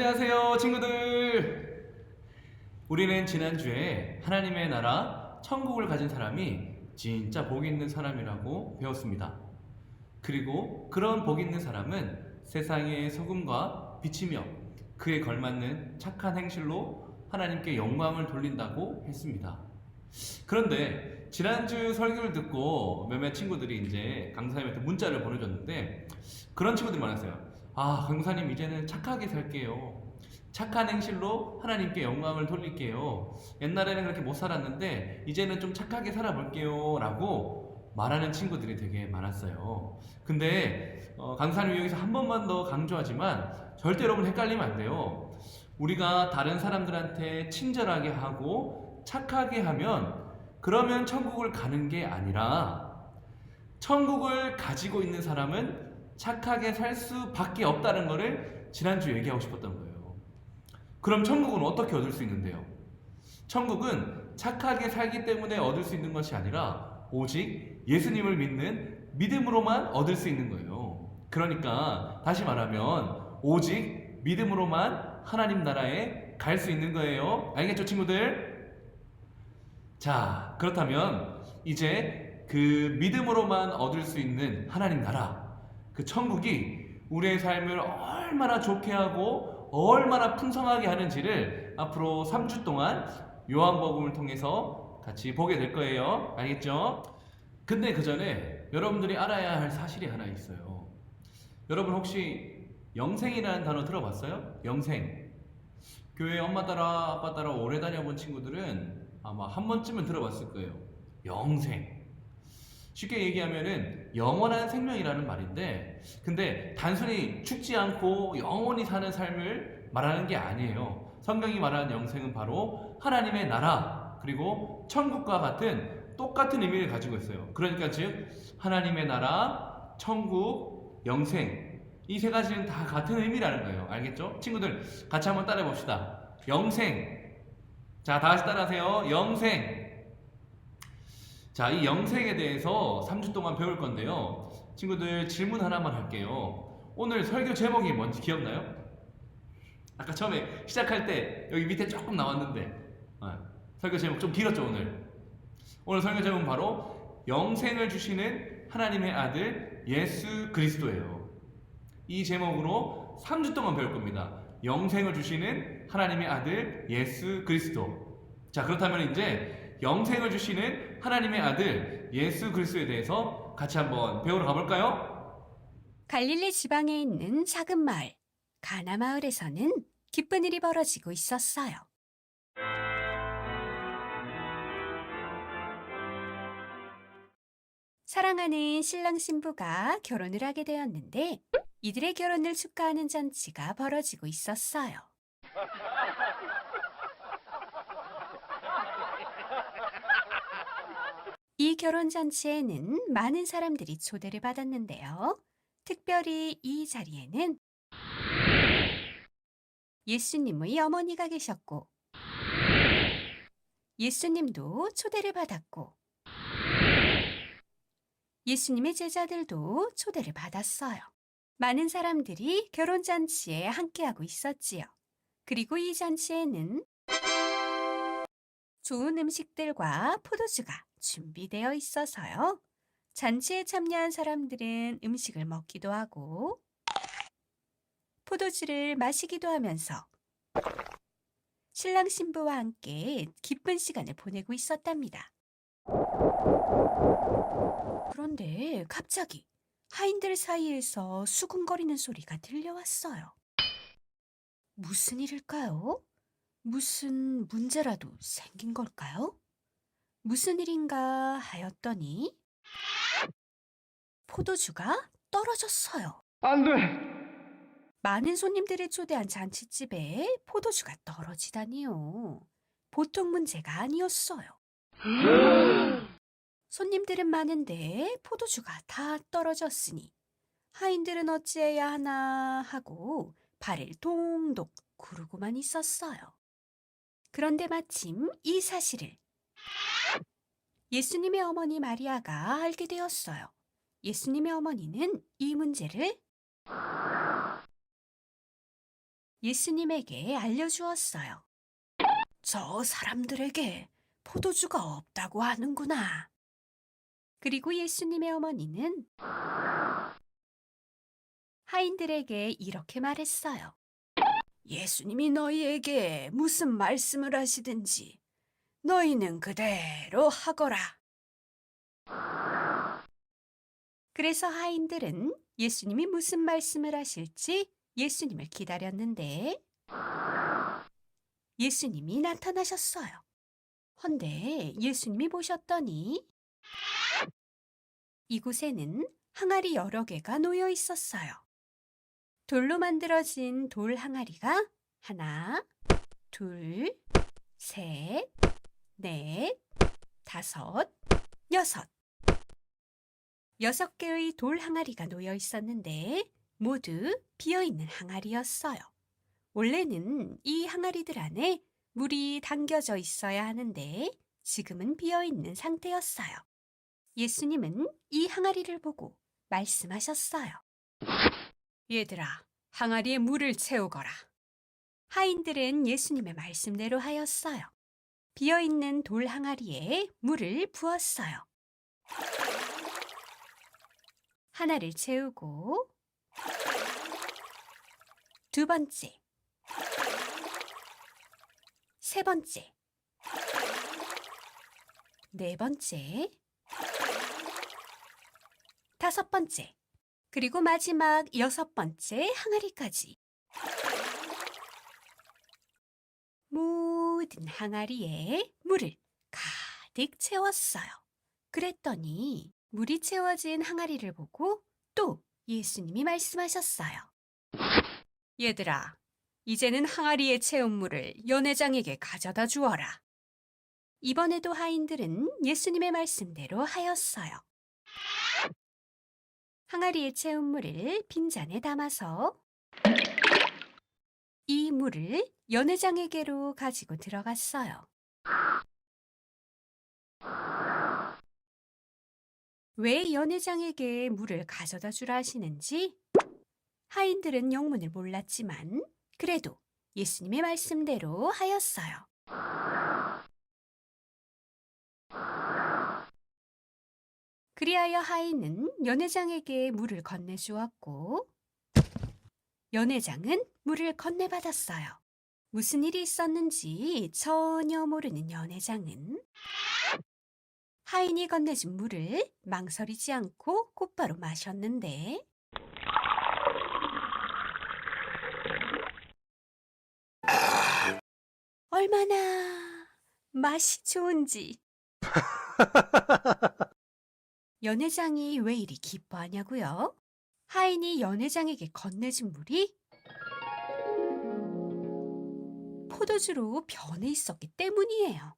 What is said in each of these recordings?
안녕하세요, 친구들. 우리는 지난주에 하나님의 나라 천국을 가진 사람이 진짜 복 있는 사람이라고 배웠습니다. 그리고 그런 복 있는 사람은 세상의 소금과 빛이며 그에 걸맞는 착한 행실로 하나님께 영광을 돌린다고 했습니다. 그런데 지난주 설교를 듣고 몇몇 친구들이 이제 강사님한테 문자를 보내줬는데 그런 친구들이 많았어요. 아, 강사님 이제는 착하게 살게요. 착한 행실로 하나님께 영광을 돌릴게요. 옛날에는 그렇게 못 살았는데 이제는 좀 착하게 살아볼게요 라고 말하는 친구들이 되게 많았어요. 근데 강사님이 여기서 한 번만 더 강조하지만 절대 여러분 헷갈리면 안 돼요. 우리가 다른 사람들한테 친절하게 하고 착하게 하면 그러면 천국을 가는 게 아니라 천국을 가지고 있는 사람은 착하게 살 수밖에 없다는 것을 지난주에 얘기하고 싶었던 거예요. 그럼 천국은 어떻게 얻을 수 있는데요? 천국은 착하게 살기 때문에 얻을 수 있는 것이 아니라 오직 예수님을 믿는 믿음으로만 얻을 수 있는 거예요. 그러니까 다시 말하면 오직 믿음으로만 하나님 나라에 갈 수 있는 거예요. 알겠죠, 친구들? 자, 그렇다면 이제 그 믿음으로만 얻을 수 있는 하나님 나라, 그 천국이 우리의 삶을 얼마나 좋게 하고 얼마나 풍성하게 하는지를 앞으로 3주 동안 요한복음을 통해서 같이 보게 될 거예요. 알겠죠? 근데 그 전에 여러분들이 알아야 할 사실이 하나 있어요. 여러분 혹시 영생이라는 단어 들어봤어요? 영생. 교회 엄마 따라 아빠 따라 오래 다녀본 친구들은 아마 한 번쯤은 들어봤을 거예요. 영생. 쉽게 얘기하면은 영원한 생명이라는 말인데, 근데 단순히 죽지 않고 영원히 사는 삶을 말하는 게 아니에요. 성경이 말하는 영생은 바로 하나님의 나라, 그리고 천국과 같은 똑같은 의미를 가지고 있어요. 그러니까 즉, 하나님의 나라, 천국, 영생. 이 세 가지는 다 같은 의미라는 거예요. 알겠죠? 친구들, 같이 한번 따라해 봅시다. 영생. 자, 다시 따라하세요. 영생. 자, 이 영생에 대해서 3주 동안 배울 건데요. 친구들 질문 하나만 할게요. 오늘 설교 제목이 뭔지 기억나요? 아까 처음에 시작할 때 여기 밑에 조금 나왔는데 설교 제목 좀 길었죠, 오늘. 오늘 설교 제목은 바로 영생을 주시는 하나님의 아들 예수 그리스도예요. 이 제목으로 3주 동안 배울 겁니다. 영생을 주시는 하나님의 아들 예수 그리스도. 자, 그렇다면 이제 영생을 주시는 하나님의 아들 예수 그리스도에 대해서 같이 한번 배우러 가볼까요? 갈릴리 지방에 있는 작은 마을, 가나 마을에서는 기쁜 일이 벌어지고 있었어요. 사랑하는 신랑 신부가 결혼을 하게 되었는데 이들의 결혼을 축하하는 잔치가 벌어지고 있었어요. 이 결혼 잔치에는 많은 사람들이 초대를 받았는데요. 특별히 이 자리에는 예수님의 어머니가 계셨고 예수님도 초대를 받았고 예수님의 제자들도 초대를 받았어요. 많은 사람들이 결혼 잔치에 함께하고 있었지요. 그리고 이 잔치에는 좋은 음식들과 포도주가 준비되어 있어서요. 잔치에 참여한 사람들은 음식을 먹기도 하고 포도주를 마시기도 하면서 신랑 신부와 함께 기쁜 시간을 보내고 있었답니다. 그런데 갑자기 하인들 사이에서 수군거리는 소리가 들려왔어요. 무슨 일일까요? 무슨 문제라도 생긴 걸까요? 무슨 일인가 하였더니 포도주가 떨어졌어요. 안 돼! 많은 손님들을 초대한 잔치집에 포도주가 떨어지다니요. 보통 문제가 아니었어요. 손님들은 많은데 포도주가 다 떨어졌으니 하인들은 어찌해야 하나 하고 발을 동동 구르고만 있었어요. 그런데 마침 이 사실을 예수님의 어머니 마리아가 알게 되었어요. 예수님의 어머니는 이 문제를 예수님에게 알려주었어요. 저 사람들에게 포도주가 없다고 하는구나. 그리고 예수님의 어머니는 하인들에게 이렇게 말했어요. 예수님이 너희에게 무슨 말씀을 하시든지 너희는 그대로 하거라. 그래서 하인들은 예수님이 무슨 말씀을 하실지 예수님을 기다렸는데 예수님이 나타나셨어요. 헌데 예수님이 보셨더니 이곳에는 항아리 여러 개가 놓여 있었어요. 돌로 만들어진 돌 항아리가 하나, 둘, 셋, 넷, 다섯, 여섯. 6개의 돌 항아리가 놓여 있었는데 모두 비어있는 항아리였어요. 원래는 이 항아리들 안에 물이 담겨져 있어야 하는데 지금은 비어있는 상태였어요. 예수님은 이 항아리를 보고 말씀하셨어요. 얘들아, 항아리에 물을 채우거라. 하인들은 예수님의 말씀대로 하였어요. 비어있는 돌 항아리에 물을 부었어요. 하나를 채우고 두 번째, 세 번째, 네 번째, 다섯 번째, 그리고 마지막 6번째 항아리까지. 모든 항아리에 물을 가득 채웠어요. 그랬더니 물이 채워진 항아리를 보고 또 예수님이 말씀하셨어요. 얘들아, 이제는 항아리에 채운 물을 연회장에게 가져다 주어라. 이번에도 하인들은 예수님의 말씀대로 하였어요. 항아리에 채운 물을 빈잔에 담아서 이 물을 연회장에게로 가지고 들어갔어요. 왜 연회장에게 물을 가져다 주라 하시는지 하인들은 영문을 몰랐지만 그래도 예수님의 말씀대로 하였어요. 그리하여 하인은 연회장에게 물을 건네주었고 연회장은 물을 건네받았어요. 무슨 일이 있었는지 전혀 모르는 연회장은 하인이 건네준 물을 망설이지 않고 곧바로 마셨는데 얼마나 맛이 좋은지. 연회장이 왜 이리 기뻐하냐고요? 하인이 연회장에게 건네준 물이 포도주로 변해 있었기 때문이에요.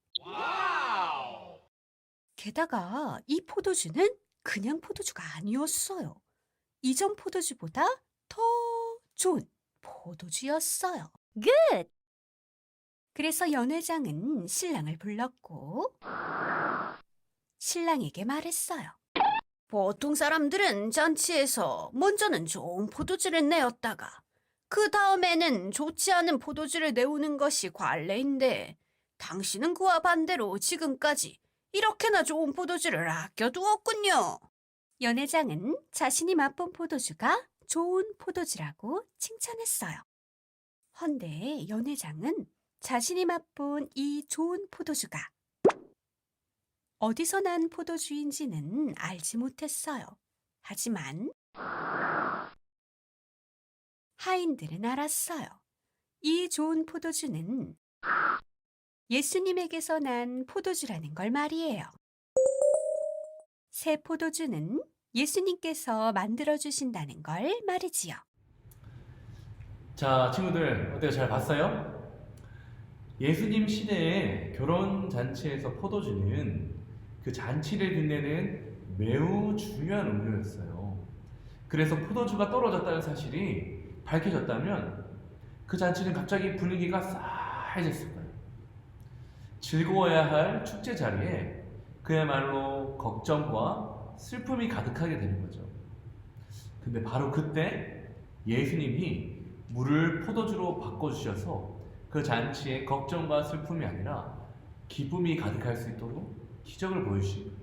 게다가 이 포도주는 그냥 포도주가 아니었어요. 이전 포도주보다 더 좋은 포도주였어요. Good! 그래서 연회장은 신랑을 불렀고 신랑에게 말했어요. 보통 사람들은 잔치에서 먼저는 좋은 포도주를 내었다가 그 다음에는 좋지 않은 포도주를 내오는 것이 관례인데 당신은 그와 반대로 지금까지 이렇게나 좋은 포도주를 아껴두었군요. 연회장은 자신이 맛본 포도주가 좋은 포도주라고 칭찬했어요. 헌데 연회장은 자신이 맛본 이 좋은 포도주가 어디서 난 포도주인지는 알지 못했어요. 하지만 하인들은 알았어요. 이 좋은 포도주는 예수님에게서 난 포도주라는 걸 말이에요. 새 포도주는 예수님께서 만들어주신다는 걸 말이지요. 자, 친구들, 어때요? 잘 봤어요? 예수님 시대의 결혼 잔치에서 포도주는 그 잔치를 빛내는 매우 중요한 음료였어요. 그래서 포도주가 떨어졌다는 사실이 밝혀졌다면 그 잔치는 갑자기 분위기가 싸해졌을 거예요. 즐거워야 할 축제 자리에 그야말로 걱정과 슬픔이 가득하게 되는 거죠. 근데 바로 그때 예수님이 물을 포도주로 바꿔주셔서 그 잔치에 걱정과 슬픔이 아니라 기쁨이 가득할 수 있도록 기적을 보여주신 거예요.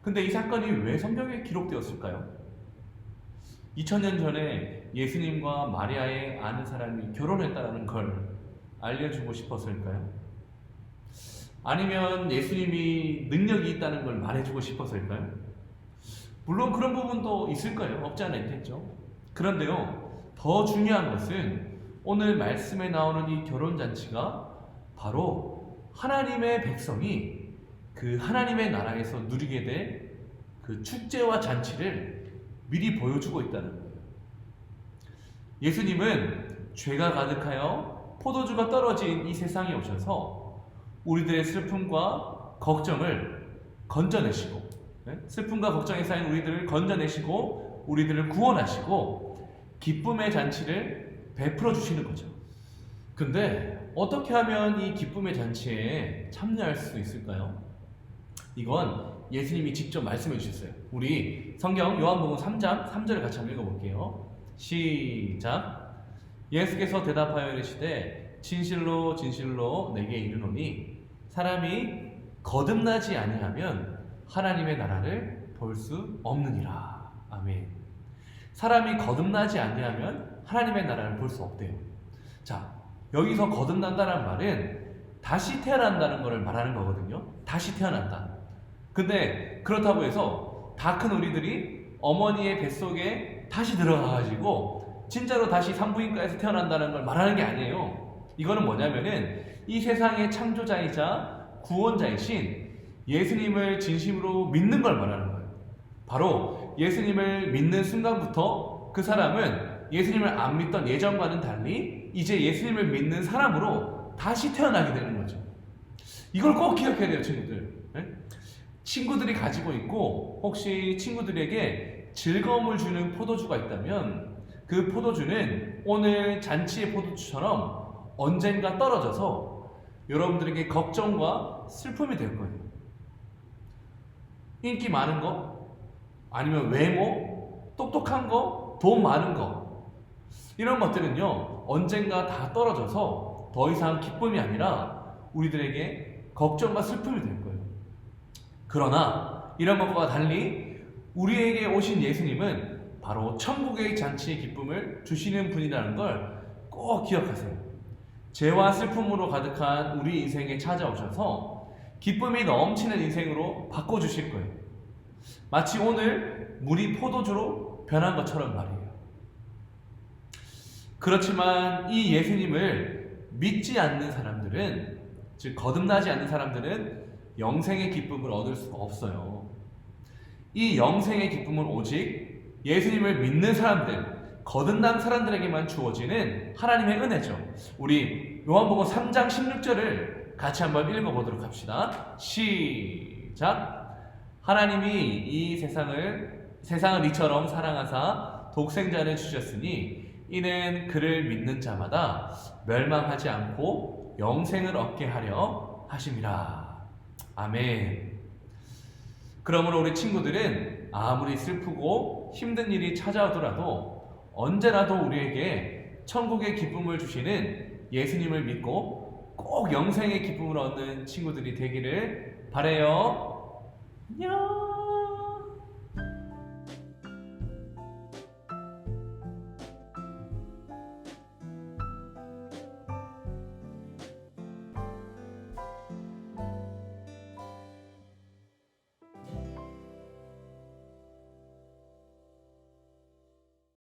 근데 이 사건이 왜 성경에 기록되었을까요? 2000년 전에 예수님과 마리아의 아는 사람이 결혼했다는 걸 알려주고 싶어서일까요? 아니면 예수님이 능력이 있다는 걸 말해주고 싶어서일까요? 물론 그런 부분도 있을 거예요. 없지 않아 있겠죠. 그런데요, 더 중요한 것은 오늘 말씀에 나오는 이 결혼잔치가 바로 하나님의 백성이 그 하나님의 나라에서 누리게 될 그 축제와 잔치를 미리 보여주고 있다는 거예요. 예수님은 죄가 가득하여 포도주가 떨어진 이 세상에 오셔서 우리들의 슬픔과 걱정을 건져내시고, 슬픔과 걱정에 쌓인 우리들을 건져내시고 우리들을 구원하시고 기쁨의 잔치를 베풀어 주시는 거죠. 근데 어떻게 하면 이 기쁨의 잔치에 참여할 수 있을까요? 이건 예수님이 직접 말씀해 주셨어요. 우리 성경 요한복음 3장 3절을 같이 한번 읽어볼게요. 시작. 예수께서 대답하여 이르시되 진실로 진실로 내게 이르노니 사람이 거듭나지 아니하면 하나님의 나라를 볼 수 없느니라. 아멘. 사람이 거듭나지 아니하면 하나님의 나라를 볼 수 없대요. 자, 여기서 거듭난다는 말은 다시 태어난다는 것을 말하는 거거든요. 다시 태어난다. 근데 그렇다고 해서 다 큰 우리들이 어머니의 뱃속에 다시 들어가가지고 진짜로 다시 산부인과에서 태어난다는 걸 말하는 게 아니에요. 이거는 뭐냐면은 이 세상의 창조자이자 구원자이신 예수님을 진심으로 믿는 걸 말하는 거예요. 바로 예수님을 믿는 순간부터 그 사람은 예수님을 안 믿던 예전과는 달리 이제 예수님을 믿는 사람으로 다시 태어나게 되는 거죠. 이걸 꼭 기억해야 돼요, 친구들. 네? 친구들이 가지고 있고 혹시 친구들에게 즐거움을 주는 포도주가 있다면 그 포도주는 오늘 잔치의 포도주처럼 언젠가 떨어져서 여러분들에게 걱정과 슬픔이 될 거예요. 인기 많은 거, 아니면 외모, 똑똑한 거, 돈 많은 거, 이런 것들은요 언젠가 다 떨어져서 더 이상 기쁨이 아니라 우리들에게 걱정과 슬픔이 될 거예요. 그러나 이런 것과 달리 우리에게 오신 예수님은 바로 천국의 잔치의 기쁨을 주시는 분이라는 걸 꼭 기억하세요. 죄와 슬픔으로 가득한 우리 인생에 찾아오셔서 기쁨이 넘치는 인생으로 바꿔주실 거예요. 마치 오늘 물이 포도주로 변한 것처럼 말이에요. 그렇지만 이 예수님을 믿지 않는 사람들은, 즉 거듭나지 않는 사람들은 영생의 기쁨을 얻을 수가 없어요. 이 영생의 기쁨은 오직 예수님을 믿는 사람들, 거듭난 사람들에게만 주어지는 하나님의 은혜죠. 우리 요한복음 3장 16절을 같이 한번 읽어보도록 합시다. 시작. 하나님이 이 세상을 이처럼 사랑하사 독생자를 주셨으니 이는 그를 믿는 자마다 멸망하지 않고 영생을 얻게 하려 하심이라. 아멘. 그러므로 우리 친구들은 아무리 슬프고 힘든 일이 찾아오더라도 언제라도 우리에게 천국의 기쁨을 주시는 예수님을 믿고 꼭 영생의 기쁨을 얻는 친구들이 되기를 바라요. 안녕.